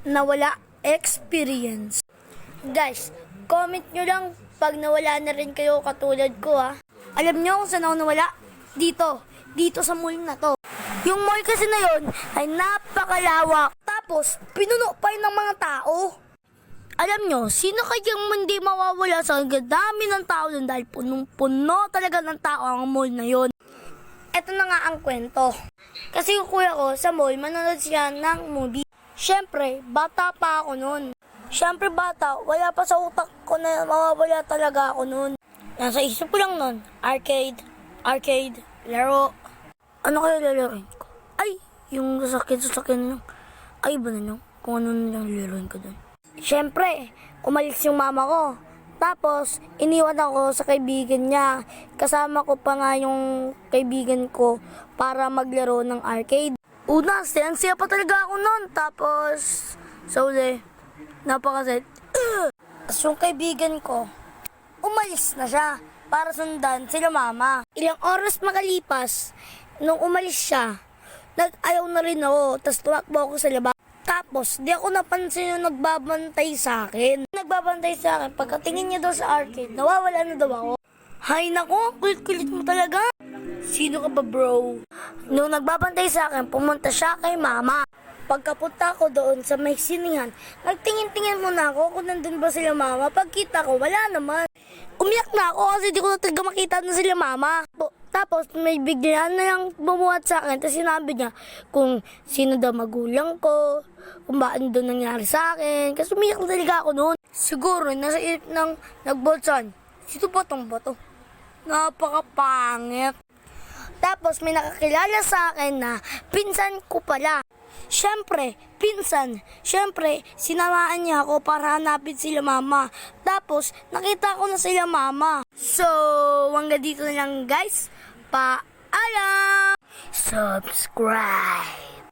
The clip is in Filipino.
nawala experience. Guys, comment nyo lang pag nawala na rin kayo katulad ko ha. Alam nyo kung saan ako nawala? Dito sa mall na to. Yung mall kasi na yun ay napakalawak. Tapos, pinuno pa yun ng mga tao. Alam nyo, sino kayang hindi mawawala sa dami ng tao dun dahil punong-puno talaga ng tao ang mall na yun. Ito na nga ang kwento. Kasi yung kuya ko sa mall, manonood siya ng movie. Siyempre, bata pa ako nun. Siyempre bata, wala pa sa utak ko na mawawala talaga ako nun. Nasa isip ko lang nun, arcade, laro. Ano kaya lalaroin ko? Ay, yung sasakyan nyo. Ay, iba na nyo kung ano nilang lalaroin ko dun. Siyempre, umalis yung mama ko. Tapos, iniwan ako sa kaibigan niya. Kasama ko pa nga yung kaibigan ko para maglaro ng arcade. Una, siya pa talaga ako nun. Tapos, sa uli, napakasit. Tapos yung kaibigan ko, umalis na siya para sundan sila mama. Ilang oras makalipas, nung umalis siya, nag-ayaw na rin ako. Tapos tumakbo ako sa labas. Tapos, di ako napansin yung nagbabantay sa akin. Nagbabantay sa akin, pagkatingin niya daw sa arcade, nawawala na daw ako. Hay nako, kulit-kulit mo talaga. Sino ka ba bro? Nung nagbabantay sa akin, pumunta siya kay mama. Pagkapunta ko doon sa may sinihan, nagtingin-tingin muna ako kung nandun ba sila mama. Pagkita ko, wala naman. Umiyak na ako kasi di ko na talaga makita na sila mama. Tapos may biglaan na lang bumuhat sa akin. Tapos sinabi niya kung sino daw magulang ko, kung bakit doon nangyari sa akin. Kasi umiyak na talaga ako noon. Siguro nasa isip ng nagbolsan, sino ba tong bato? Napakapangit. Tapos may nakakilala sa akin na pinsan ko pala. Siyempre, pinsan. Siyempre, sinamaan niya ako para hanapin sila mama. Tapos, nakita ko na sila mama. So, hanggang dito na lang guys. Paalam! Subscribe!